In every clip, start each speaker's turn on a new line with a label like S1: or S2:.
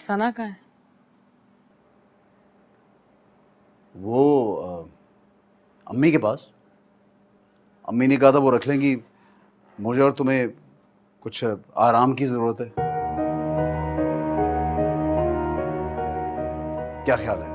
S1: सना कहाँ है?
S2: वो अम्मी के पास। अम्मी ने कहा था वो रख लेंगी, मुझे और तुम्हें कुछ आराम की जरूरत है। क्या ख्याल है?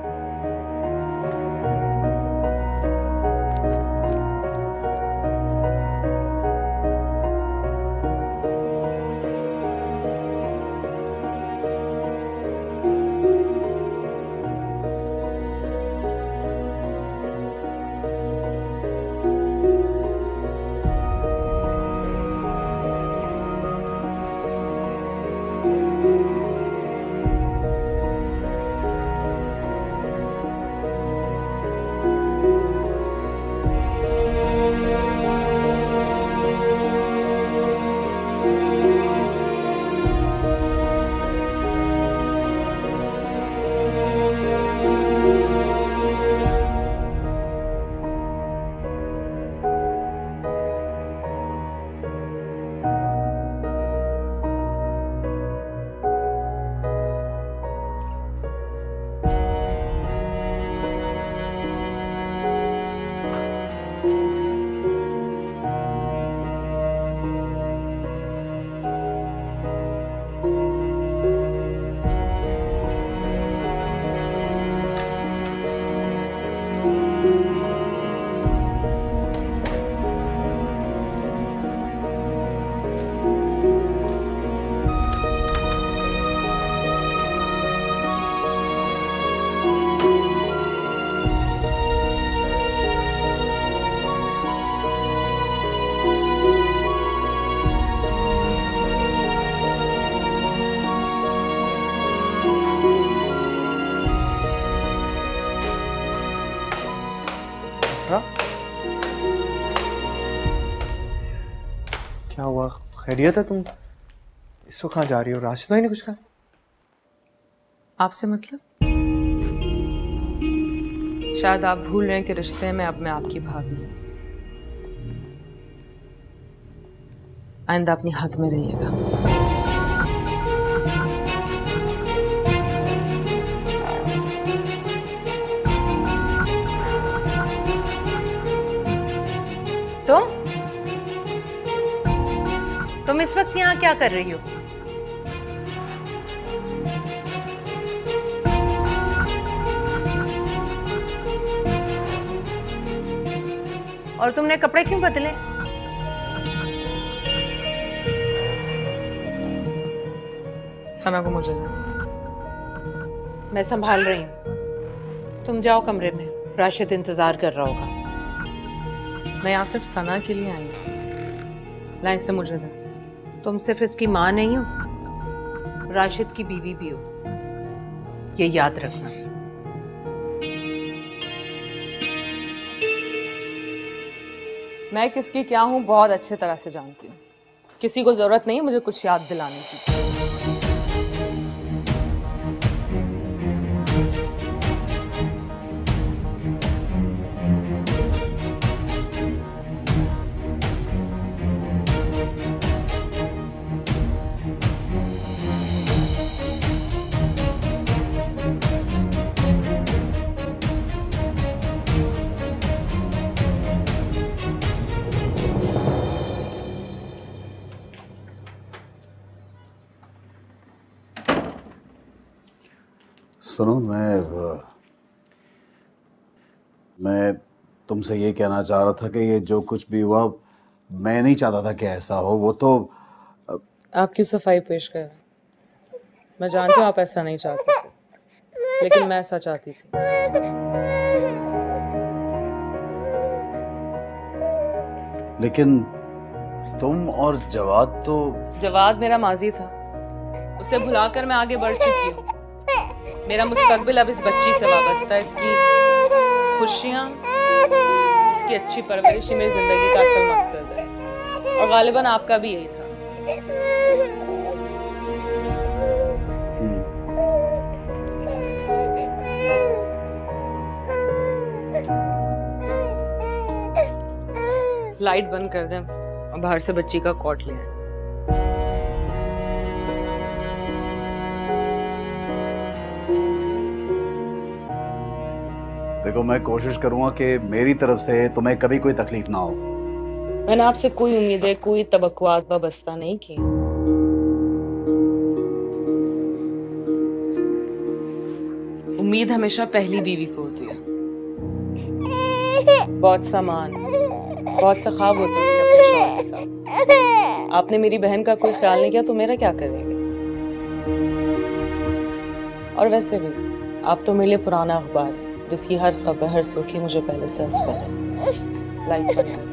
S3: क्या हुआ? खैरियत है? तुम इस वक्त कहाँ जा रही हो? राशिद भाई ने कुछ कहा?
S1: आपसे मतलब? शायद आप भूल रहे हैं कि रिश्ते में अब मैं आपकी भाभी हूं। आइंदा अपनी हद में रहिएगा।
S4: तुम इस वक्त यहाँ क्या कर रही हो? और तुमने कपड़े क्यों बदले?
S1: सना को मुझे
S4: मैं संभाल रही हूँ। तुम जाओ कमरे में, राशिद इंतजार कर रहा होगा।
S1: मैं यहाँ सिर्फ सना के लिए आई हूँ। ला इसे मुझे दे।
S4: तुम सिर्फ इसकी माँ नहीं हो, राशिद की बीवी भी हो, ये याद रखना।
S1: मैं किसकी क्या हूँ बहुत अच्छे तरह से जानती हूँ। किसी को जरूरत नहीं है मुझे कुछ याद दिलाने की।
S2: सुनो, मैं तुमसे ये कहना चाह रहा था कि ये जो कुछ भी हुआ, मैं नहीं चाहता था कि ऐसा हो। वो तो
S1: आप क्यों सफाई पेश कर रहे हैं? मैं जानती हूँ आप ऐसा नहीं चाहते थे, लेकिन मैं ऐसा चाहती थी।
S2: लेकिन तुम और जवाद तो...
S1: जवाद मेरा माजी था, उसे भुलाकर मैं आगे बढ़ चुकी हूँ। मेरा मुस्तकबिल अब इस बच्ची से वाबस्ता है। इसकी खुशियाँ, इसकी अच्छी परवरिश ही मेरी जिंदगी का असल मकसद है, और गालिबन आपका भी यही था। लाइट बंद कर दें और बाहर से बच्ची का कॉट ले आए।
S2: देखो, मैं कोशिश करूंगा कि मेरी तरफ से तुम्हें कभी कोई तकलीफ ना हो।
S1: मैंने आपसे कोई उम्मीदें, कोई तवक्कुआत वाबस्ता नहीं की। उम्मीद हमेशा पहली बीवी को होती है। बहुत सामान, बहुत सा ख्वाब होता है उसके अपने शौहर के साथ। आपने मेरी बहन का कोई ख्याल नहीं किया तो मेरा क्या करेंगे? और वैसे भी आप तो मेरे लिए पुराना अखबार है जिसकी हर खबर, हर सुर्खी मुझे पहले से असफल है। लाइट बंद कर।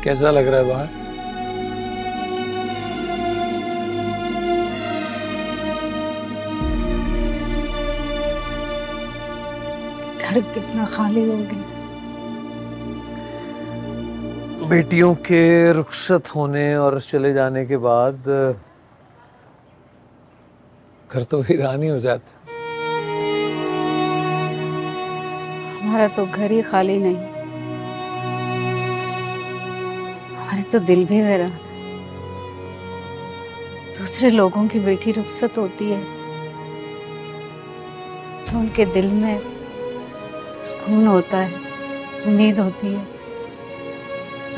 S5: कैसा लग रहा है बाहर?
S6: घर कितना खाली हो गया।
S5: बेटियों के रुखसत होने और चले जाने के बाद घर तो वीरान ही हो जाता।
S6: हमारा तो घर ही खाली नहीं, हमारे तो दिल भी वीरान। दूसरे लोगों की बेटी रुखसत होती है तो उनके दिल में सुकून होता है, उम्मीद होती है।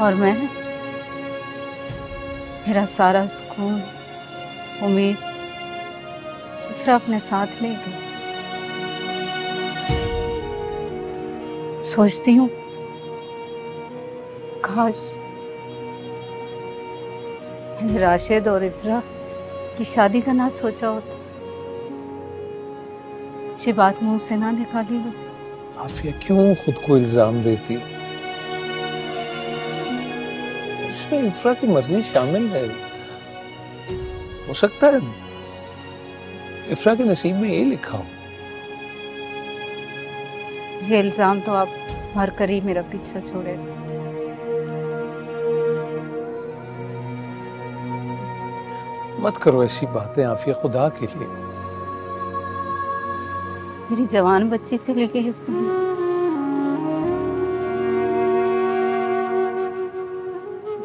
S6: और मेरा सारा सुकून, उम्मीद फिर अपने साथ ले गई। सोचती हूँ काश मैंने राशिद और इफ्रा की शादी का ना सोचा होता, ये बात मुंह से ना निकाली होती।
S5: आफिया क्यों खुद को इल्जाम देती? इसमें इफ्रा की मर्जी शामिल है। हो सकता है इफ्रा के नसीब में ये लिखा हो।
S6: ये इल्जाम तो आप मर कर ही मेरा पीछा छोड़े।
S5: मत करो ऐसी बातें आफिया, खुदा के लिए।
S6: मेरी जवान बच्ची से लेके इस दुनिया से,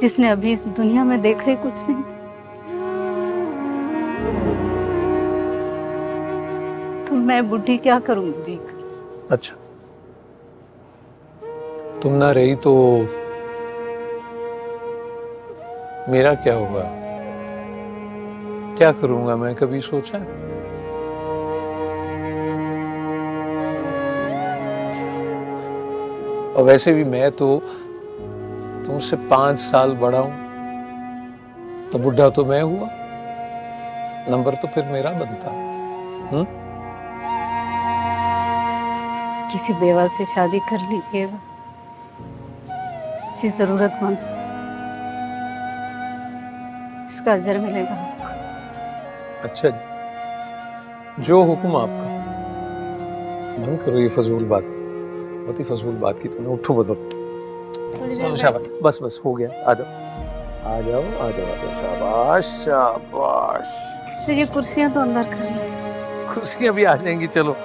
S6: जिसने अभी इस दुनिया में देखा ही कुछ नहीं था, तो मैं बुढ़ी क्या करूंगी जी?
S5: अच्छा, तुम ना रही तो मेरा क्या होगा? क्या करूंगा मैं, कभी सोचा? और वैसे भी मैं तो तुमसे 5 साल बड़ा हूं, तो बुढ़ा तो मैं हुआ, नंबर तो फिर मेरा बनता।
S6: किसी बेवा से शादी कर लीजिएगा, किसी जरूरतमंद से, इसका अजर मिलेगा आपको।
S5: अच्छा, जो हुक्म आपका। बंद करो ये फजूल बात, बहुत ही फजूल बात की तुमने। उठो बदो, शाबाश, बस बस हो गया। आ जाओ आ जाओ आ जाओ आ जाओ, शाबाश शाबाश।
S6: तो ये कुर्सियां तो अंदर कर ली।
S5: कुर्सियां भी आ जाएंगी, चलो।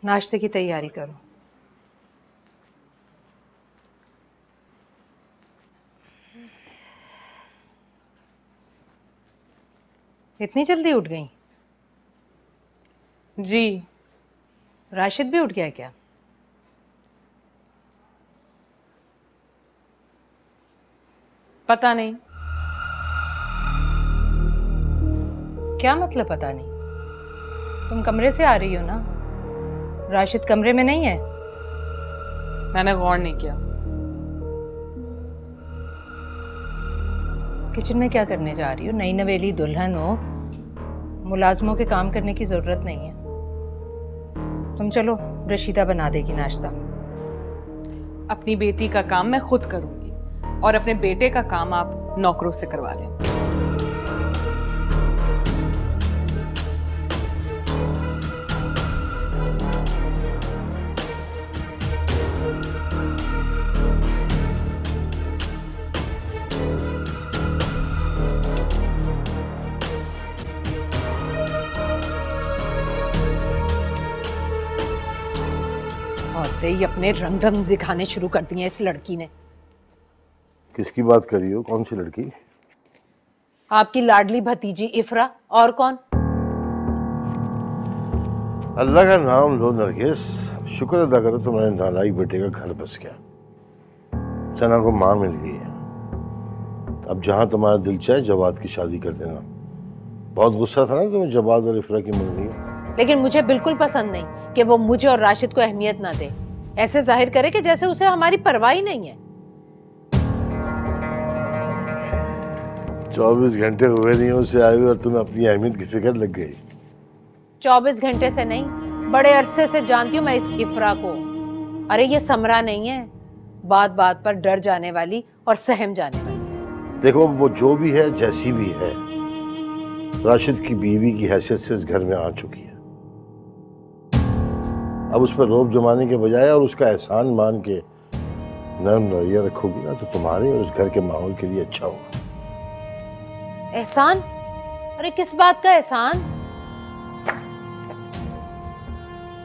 S4: नाश्ते की तैयारी करो। इतनी जल्दी उठ गई?
S1: जी।
S4: राशिद भी उठ गया क्या?
S1: पता नहीं।
S4: क्या मतलब पता नहीं? तुम कमरे से आ रही हो ना? राशिद कमरे में नहीं है?
S1: मैंने गौर नहीं किया।
S4: किचन में क्या करने जा रही हो? नई नवेली दुल्हन हो, मुलाजमों के काम करने की जरूरत नहीं है। तुम चलो, रशीदा बना देगी नाश्ता।
S1: अपनी बेटी का काम मैं खुद करूंगी और अपने बेटे का काम आप नौकरों से करवा लें।
S4: और ही अपने रंग ढंग दिखाने शुरू कर दिए इस लड़की ने।
S7: किसकी बात कर रही हो? कौन सी लड़की?
S4: आपकी लाडली भतीजी इफ्रा। और कौन?
S7: अल्लाह का नाम लो नरगिस, शुक्र अदा करो तुम्हारे नालायक बेटे का घर बस गया। सना को मां मिल गई है। अब जहां तुम्हारा दिल चाहे जवाद की शादी कर देना। बहुत गुस्सा था ना तुम्हें जवाद और इफ्रा की मंगनी में।
S4: लेकिन मुझे बिल्कुल पसंद नहीं कि वो मुझे और राशिद को अहमियत ना दे। ऐसे जाहिर करे कि जैसे उसे हमारी परवाह ही नहीं है।
S7: 24 घंटे हुए नहीं उसे आए हुए और तुम्हें अपनी अहमियत की फिक्र लग गई।
S4: 24 घंटे से नहीं, बड़े अरसे से जानती हूँ मैं इस इफ्रा को। अरे ये समरा नहीं है, बात बात पर डर जाने वाली और सहम जाने वाली।
S7: देखो वो जो भी है, जैसी भी है, राशिद की बीवी की हैसियत से इस घर में आ चुकी है। अब उस पर रौब जमाने के बजाय और उसका एहसान मान के नरम नजरिया रखोगी ना तो तुम्हारे और उस घर के माहौल के लिए अच्छा होगा।
S4: एहसान? अरे किस बात का एहसान?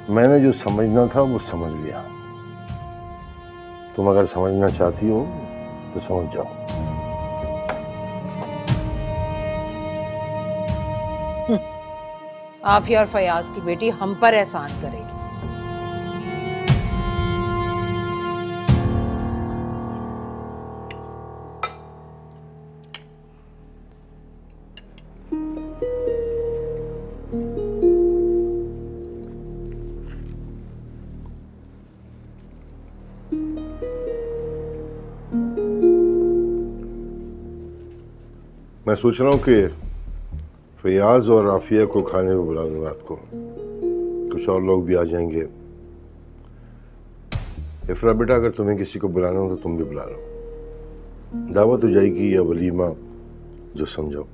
S7: मैंने जो समझना था वो समझ लिया। तुम अगर समझना चाहती हो तो समझ जाओ।
S4: आफिया और फयाज की बेटी हम पर एहसान करेगी।
S7: मैं सोच रहा हूँ कि फयाज और आफिया को खाने में बुला लूँ रात को। कुछ और लोग भी आ जाएंगे। इफ्रा बेटा, अगर तुम्हें किसी को बुलाना हो तो तुम भी बुला लो। दावत हो जाएगी या वलीमा, जो समझो।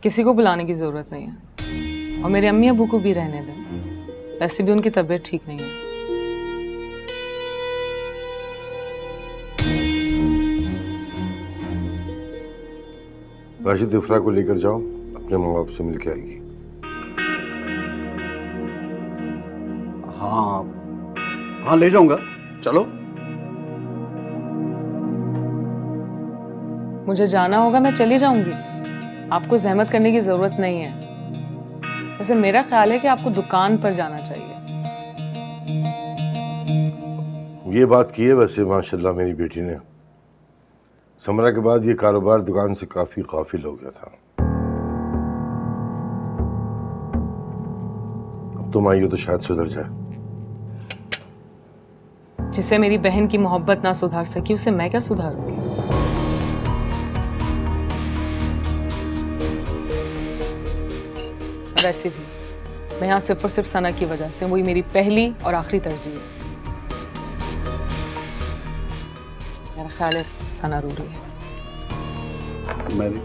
S1: किसी को बुलाने की जरूरत नहीं है और मेरे अम्मी अबू को भी रहने दें। वैसे भी उनकी तबीयत ठीक नहीं है।
S7: राशिद इफ्रा को लेकर जाओ, अपने माँ बाप से मिलके आएगी।
S2: हाँ हाँ, ले जाऊंगा, चलो।
S1: मुझे जाना होगा, मैं चली जाऊंगी। आपको जहमत करने की जरूरत नहीं है। वैसे मेरा ख्याल है कि आपको दुकान पर जाना चाहिए।
S7: ये बात की है वैसे माशाल्लाह मेरी बेटी ने। समरा के बाद ये कारोबार दुकान से काफी काफिल हो गया था। अब तुम आई हो तो शायद सुधर जाए।
S1: जिसे मेरी बहन की मोहब्बत ना सुधार सकी उसे मैं क्या सुधारूंगी? वैसे भी मैं यहाँ सिर्फ और सिर्फ सना की वजह से, वही मेरी पहली और आखिरी तरजीह है। मेरा ख्याल है सना रो रही है।
S2: मैं भी।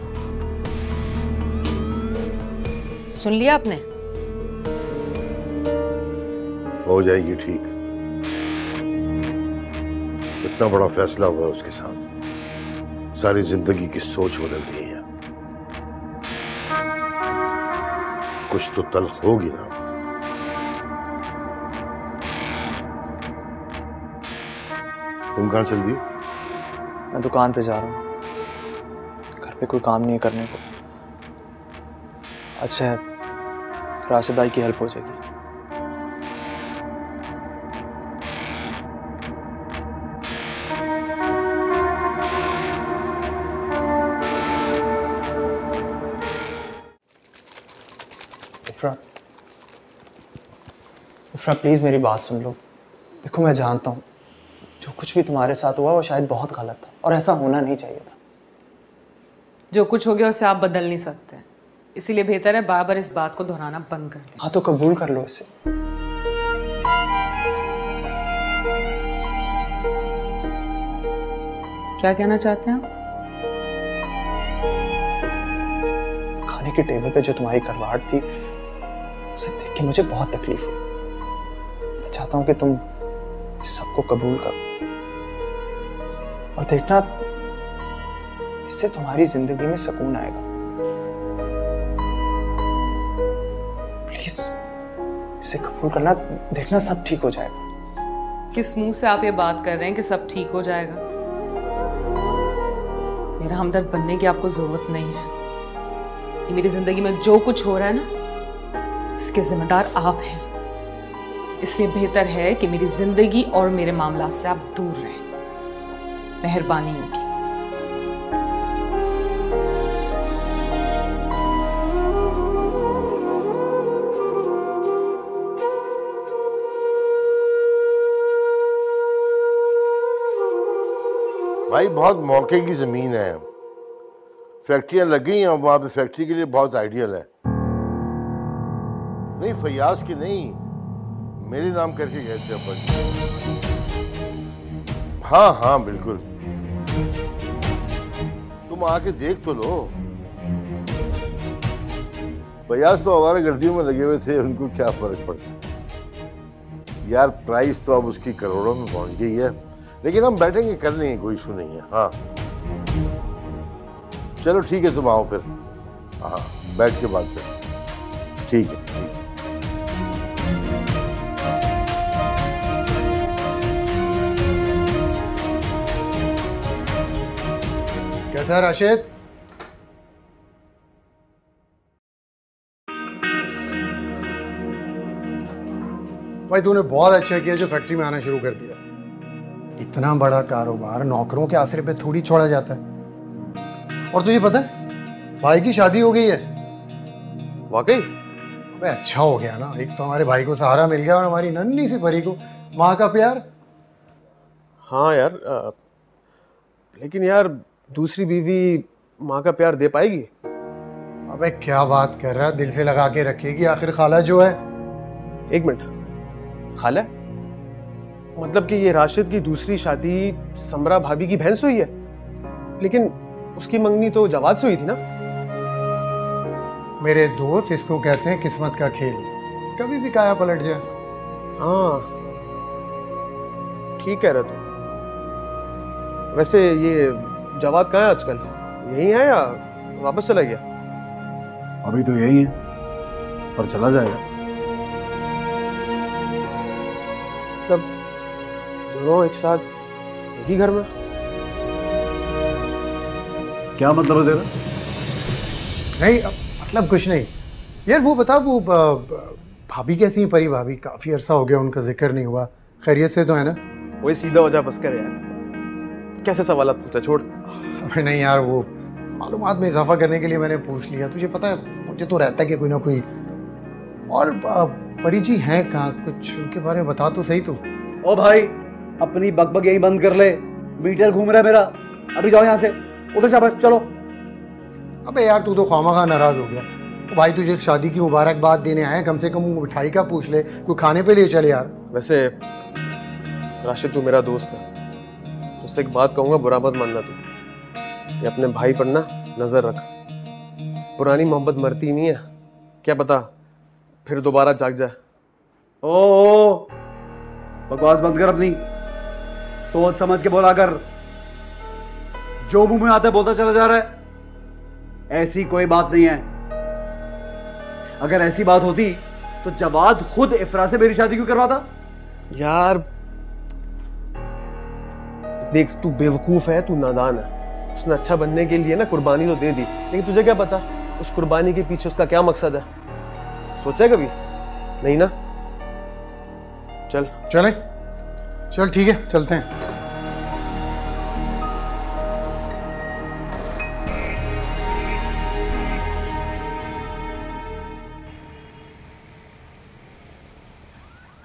S4: सुन लिया आपने?
S7: हो जाएगी ठीक। इतना बड़ा फैसला हुआ उसके साथ, सारी जिंदगी की सोच बदल गई है। कुछ तो तल्ख होगी ना। तुम कहाँ चल दी?
S3: मैं दुकान पे जा रहा हूँ, घर पे कोई काम नहीं है करने को। अच्छा है, राशिद भाई की हेल्प हो जाएगी। इफ्रा प्लीज़ मेरी बात सुन लो। देखो मैं जानता हूँ जो कुछ भी तुम्हारे साथ हुआ वो शायद बहुत गलत था और ऐसा होना नहीं चाहिए था।
S1: जो कुछ हो गया उसे आप बदल नहीं सकते, इसीलिए बेहतर है बार बार इस बात को दोहराना बंद कर दें।
S3: हाँ तो कबूल कर लो इसे।
S1: क्या कहना चाहते हैं आप?
S3: खाने के टेबल पे जो तुम्हारी करवाट थी उसे देख के मुझे बहुत तकलीफ हुई। मैं चाहता हूँ कि तुम इस सबको कबूल करो और देखना इससे तुम्हारी जिंदगी में सुकून आएगा। प्लीज इसे कबूल करना, देखना सब ठीक हो जाएगा।
S1: किस मुंह से आप ये बात कर रहे हैं कि सब ठीक हो जाएगा? मेरा हमदर्द बनने की आपको जरूरत नहीं है। ये मेरी जिंदगी में जो कुछ हो रहा है ना, इसके जिम्मेदार आप हैं। इसलिए बेहतर है कि मेरी जिंदगी और मेरे मामला से आप दूर रहें। मेहरबानी होगी।
S7: भाई बहुत मौके की जमीन है, फैक्ट्रियां लग गई हैं और वहां पे फैक्ट्री के लिए बहुत आइडियल है। नहीं फयाज की नहीं, मेरे नाम करके गए थे अपन। हाँ हाँ बिल्कुल, तुम आके देख तो लो। फयाज तो हमारे गर्दियों में लगे हुए थे, उनको क्या फर्क पड़ता यार। प्राइस तो अब उसकी करोड़ों में पहुंच गई है, लेकिन हम बैठेंगे कर लेंगे, कोई इशू नहीं है। हाँ चलो ठीक है, तुम आओ फिर। हाँ बैठ के बात करें। ठीक है ठीक है।
S8: कैसा है राशिद? भाई तूने बहुत अच्छा किया जो फैक्ट्री में आना शुरू कर दिया। इतना बड़ा कारोबार नौकरों के आसरे पे थोड़ी छोड़ा जाता है। और तुझे पता है भाई की शादी हो गई है।
S3: वाकई?
S8: अबे अच्छा हो गया ना, एक तो हमारे भाई को सहारा मिल गया और हमारी नन्ही सी परी को माँ का प्यार।
S3: हाँ यार, लेकिन यार दूसरी बीवी माँ का प्यार दे पाएगी?
S8: अबे क्या बात कर रहा है, दिल से लगा के रखेगी। आखिर खाला जो है।
S3: एक मिनट, खाला मतलब कि ये राशिद की दूसरी शादी समरा भाभी की बहन से हुई है, लेकिन उसकी मंगनी तो जवाद से हुई थी ना?
S8: मेरे दोस्त इसको कहते हैं किस्मत का खेल, कभी भी काया पलट जाए।
S3: हाँ ठीक कह रहे तुम। वैसे ये जवाद कहाँ है आजकल? यही है या वापस चला गया?
S2: अभी तो यही है, पर चला जाएगा।
S3: मतलब दोनों एक साथ एक ही घर में?
S2: क्या मतलब है तेरा?
S8: नहीं मतलब कुछ नहीं यार। वो बता, वो भाभी कैसी है? परी भाभी, काफी अरसा हो गया उनका जिक्र नहीं हुआ। खैरियत से तो है ना?
S3: वही सीधा वजह बस कर यार, कैसे सवाल पूछा, छोड़।
S8: अबे नहीं यार, वो मालूमात में इजाफा करने के लिए मैंने पूछ लिया। तुझे पता है मुझे तो रहता है कि कोई ना कोई। और परी जी हैं कहाँ, कुछ उनके बारे में बता तो सही तू।
S2: ओ भाई अपनी बकबक यहीं बंद कर ले, मीटर घूम रहा है मेरा। अभी जाओ यहाँ से, उठो शाबाश चलो।
S8: अबे यार तू तो खामखा नाराज हो गया। तो भाई तुझे शादी की मुबारकबाद देने आए, कम से कम मिठाई का पूछ ले, कोई खाने पे ले चल यार।
S3: वैसे राशिद तू मेरा दोस्त है, उससे एक बात कहूँगा, बुरा मत मानना तू। ये अपने भाई पर ना नजर रख, पुरानी मोहब्बत मरती नहीं है, क्या पता फिर दोबारा जाग जाए।
S2: ओ बकवास बंद कर अपनी, सोच समझ के बोला कर। जो मुंह में आता है बोलता चला जा रहा है। ऐसी कोई बात नहीं है। अगर ऐसी बात होती तो जवाद खुद इफ्रा से मेरी शादी क्यों करवाता?
S3: यार देख तू बेवकूफ है, तू नादान है। उसने अच्छा बनने के लिए ना कुर्बानी तो दे दी, लेकिन तुझे क्या पता उस कुर्बानी के पीछे उसका क्या मकसद है? सोचा कभी? नहीं ना? चल
S8: चले, चल ठीक है, चलते हैं।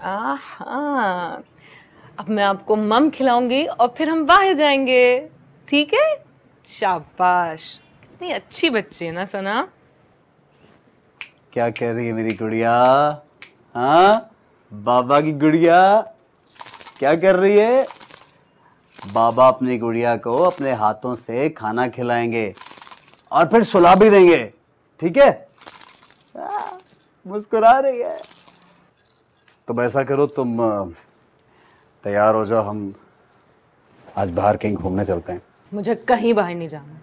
S1: आहा, अब मैं आपको मम खिलाऊंगी और फिर हम बाहर जाएंगे, ठीक है? शाबाश, कितनी अच्छी बच्ची है ना सना।
S2: क्या कह रही है मेरी गुड़िया? हाँ, बाबा की गुड़िया क्या कर रही है? बाबा अपनी गुड़िया को अपने हाथों से खाना खिलाएंगे और फिर सुला भी देंगे, ठीक है? मुस्कुरा रही है। तुम ऐसा करो, तुम तैयार हो जाओ, हम आज बाहर कहीं घूमने चलते हैं।
S1: मुझे कहीं बाहर नहीं जाना।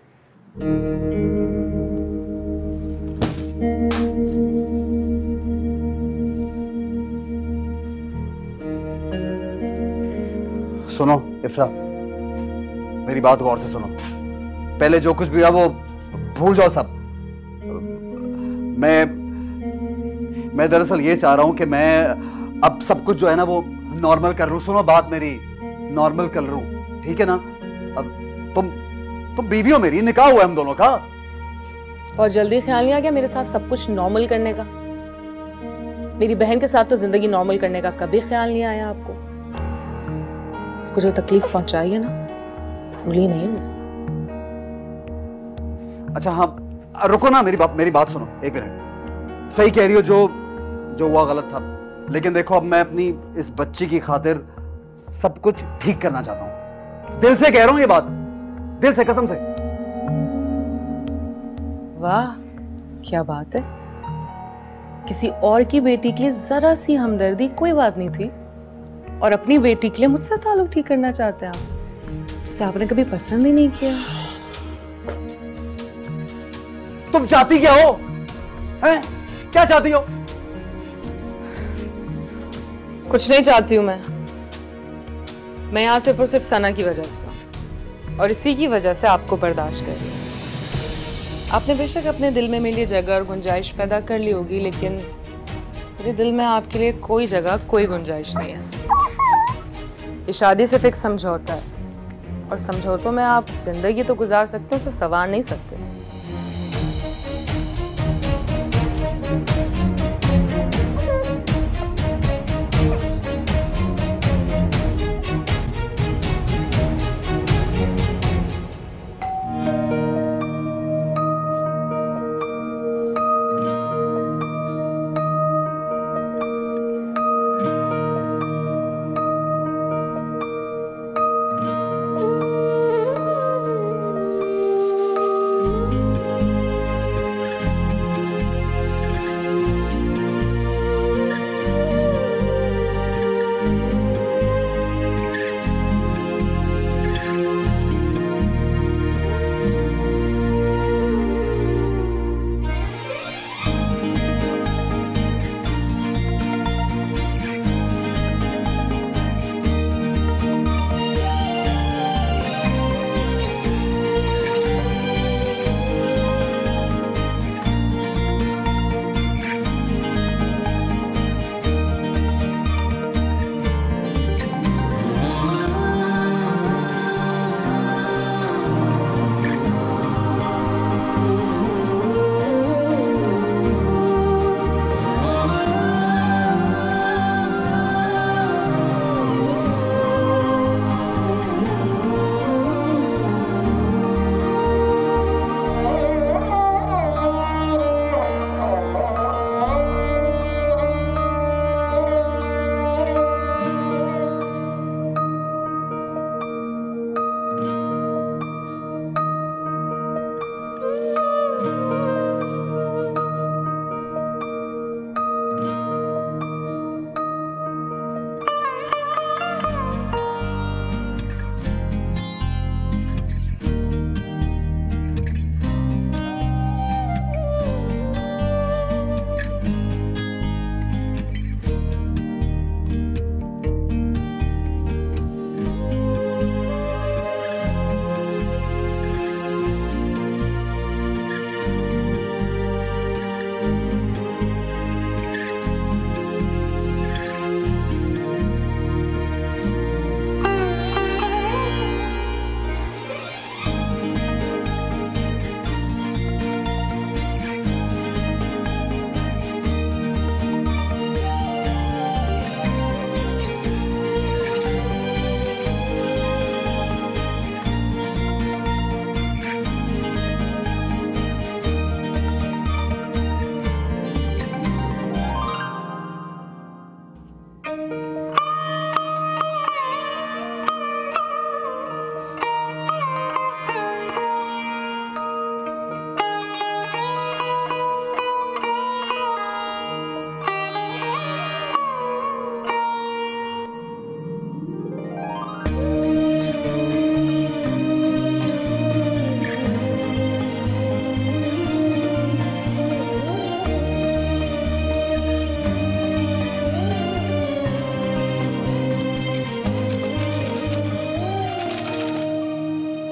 S2: सुनो इफ्रा, मेरी बात गौर से सुनो। पहले जो कुछ भी हुआ वो भूल जाओ सब। मैं दरअसल ये चाह रहा हूं कि मैं अब सब कुछ जो है ना वो नॉर्मल कर लूं। सुनो बात मेरी, नॉर्मल कर लूं, ठीक है ना? अब तुम बीवी हो मेरी, निकाह हुआ है हम दोनों का।
S1: और जल्दी ख्याल नहीं आ गया मेरे साथ सब कुछ नॉर्मल करने का? मेरी बहन के साथ तो जिंदगी नॉर्मल करने का कभी ख्याल नहीं आया आपको? उसको जो तकलीफ पहुंचाई है ना, भूली नहीं हूं।
S2: अच्छा हाँ, रुको ना, मेरी बात सुनो एक मिनट। सही कह रही हो, जो हुआ गलत था, लेकिन देखो अब मैं अपनी इस बच्ची की खातिर सब कुछ ठीक करना चाहता हूं। दिल से कह रहा हूं ये बात, दिल से, कसम से।
S1: वाह क्या बात है, किसी और की बेटी के लिए जरा सी हमदर्दी कोई बात नहीं थी, और अपनी बेटी के लिए मुझसे ताल्लुक ठीक करना चाहते हैं आप, जिसे आपने कभी पसंद ही नहीं किया।
S2: तुम चाहती क्या हो? हैं? क्या चाहती हो?
S1: कुछ नहीं चाहती हूं मैं यहां सिर्फ और सिर्फ सना की वजह से, और इसी की वजह से आपको बर्दाश्त कर रही हूं। आपने बेशक अपने दिल में मेरे लिए जगह और गुंजाइश पैदा कर ली होगी, लेकिन मेरे दिल में आपके लिए कोई जगह, कोई गुंजाइश नहीं है। ये शादी सिर्फ एक समझौता है, और समझौतों में आप जिंदगी तो गुजार सकते हो, उसे संवार नहीं सकते।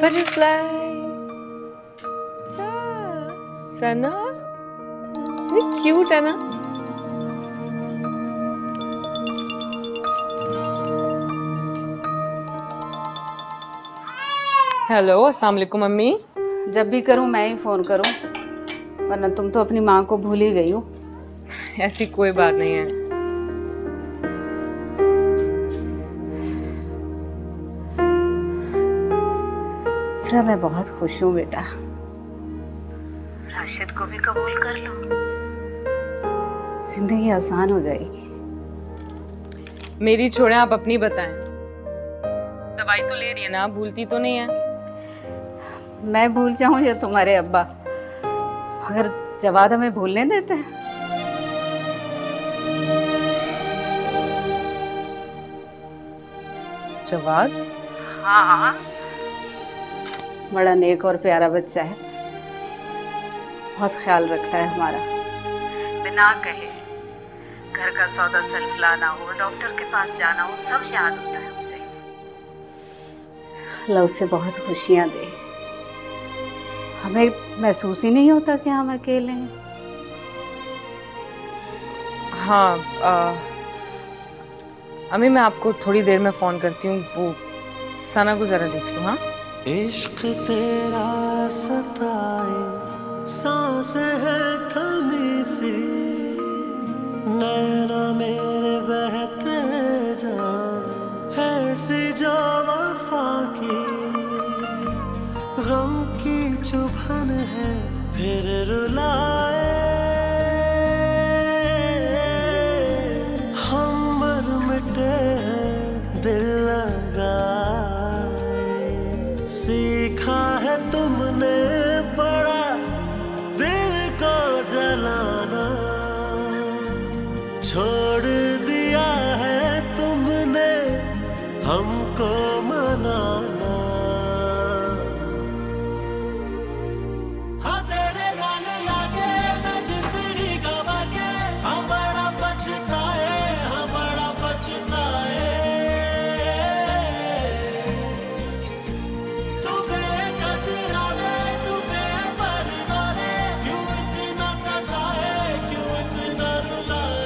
S1: Butterfly. सना, ये क्यूट है ना? हेलो, अस्सलाम वालेकुम मम्मी।
S6: जब भी करूं मैं ही फोन करूं, वरना तुम तो अपनी माँ को भूल ही गई हो।
S1: ऐसी कोई बात नहीं है।
S6: इफ्रा, मैं बहुत खुश हूँ बेटा। राशिद को भी कबूल कर लो, जिंदगी आसान हो जाएगी।
S1: मेरी छोड़ें, आप अपनी बताएं। दवाई तो ले रही है ना, आप भूलती तो नहीं है?
S6: मैं भूल जाऊं या तुम्हारे अब्बा, मगर जवाद हमें भूलने देते हैं?
S1: जवाद?
S6: हाँ, बड़ा नेक और प्यारा बच्चा है, बहुत ख्याल रखता है हमारा। बिना कहे घर का सौदा सेल्फ लाना हो, डॉक्टर के पास जाना हो, सब याद होता है उसे। अल्लाह उसे बहुत खुशियां दे। हमें महसूस ही नहीं होता कि हम अकेले हैं।
S1: हाँ, अम्मी मैं आपको थोड़ी देर में फोन करती हूँ। वो सना को जरा देख लो। हाँ,
S9: इश्क तेरा सताए, सांस है थमी सी, नैना मेरे बहते जाए, ऐसी जो वफा की, गम की चुभन है फिर रुलाए, हम मर मिटे हैं दिल लगाए, सीखा है तुमने बड़ा दिल को जलाना, छोड़ दिया है तुमने हमको मनाना। हाँ तेरे नाल लागे मैं जिंदड़ी गवा के, हम बड़ा पछताए, हम बड़ा पछताए। तू बेकदरा वे, तू बेपरवाह रे, क्यों इतना सताए, क्यों इतना रुलाए।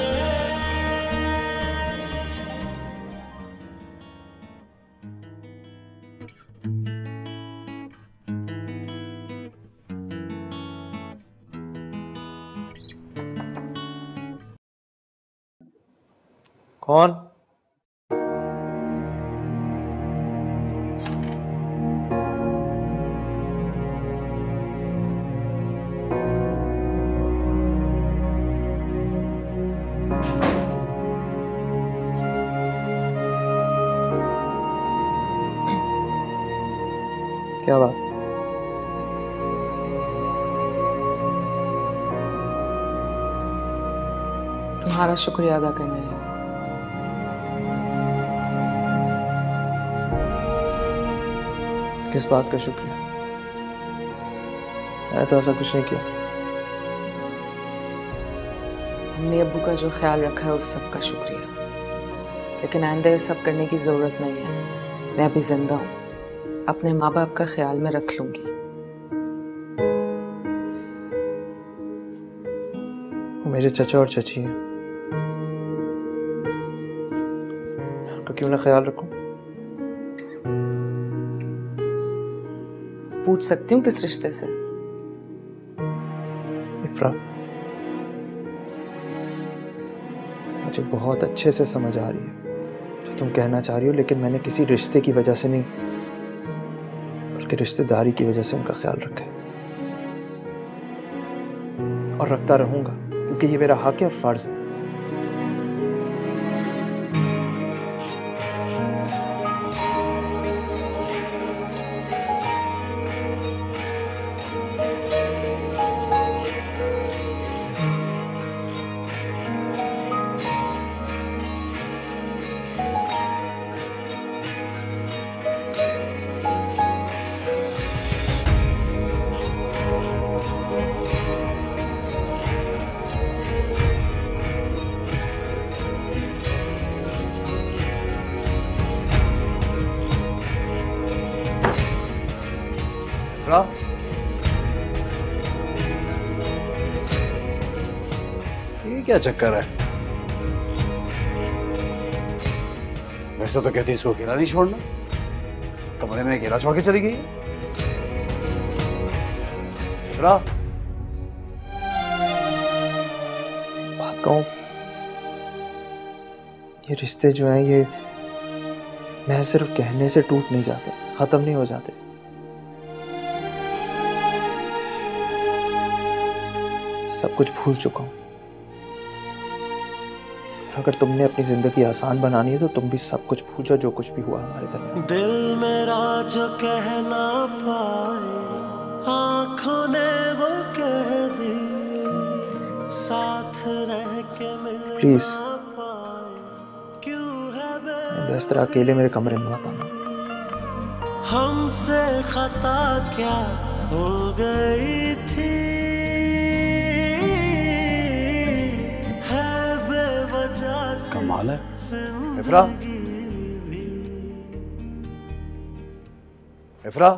S3: कौन? क्या बात?
S1: तुम्हारा शुक्रिया अदा करना है।
S3: किस बात का शुक्रिया? मैं तो ऐसा कुछ नहीं किया।
S1: अम्मी अब्बू का जो ख्याल रखा है उस सब का शुक्रिया, लेकिन आइंदा ये सब करने की जरूरत नहीं है। मैं अभी जिंदा हूँ, अपने माँ बाप का ख्याल में रख लूंगी।
S3: वो मेरे चचा और चची हैं, उनका क्यों ना ख्याल रखूं?
S1: पूछ सकती हूँ किस रिश्ते से?
S3: इफ्रा, मुझे बहुत अच्छे से समझ आ रही है जो तुम कहना चाह रही हो, लेकिन मैंने किसी रिश्ते की वजह से नहीं, बल्कि रिश्तेदारी की वजह से उनका ख्याल रखा है और रखता रहूंगा, क्योंकि ये मेरा हक है और फर्ज है।
S2: क्या चक्कर है? वैसे तो कहती इसको अकेला नहीं छोड़ना, कमरे में अकेला छोड़ के चली गई। इफ्रा,
S10: बात कहूं, ये रिश्ते जो हैं ये मैं सिर्फ कहने से टूट नहीं जाते, खत्म नहीं हो जाते। सब कुछ भूल चुका हूं। अगर तुमने अपनी जिंदगी आसान बनानी है तो तुम भी सब कुछ भूल जाओ जो कुछ भी हुआ हमारे दरमियान।
S9: दिल मेरा जो कह ना पाए, आंखों ने वो कह दी, साथ रह के मिल
S10: प्लीज
S9: ना पाए, क्यों है
S10: इस तरह अकेले मेरे कमरे में मत आना।
S9: हमसे खता क्या हो गई थी, है बेवजह से
S2: कमाल है। इफ्रा, इफ्रा,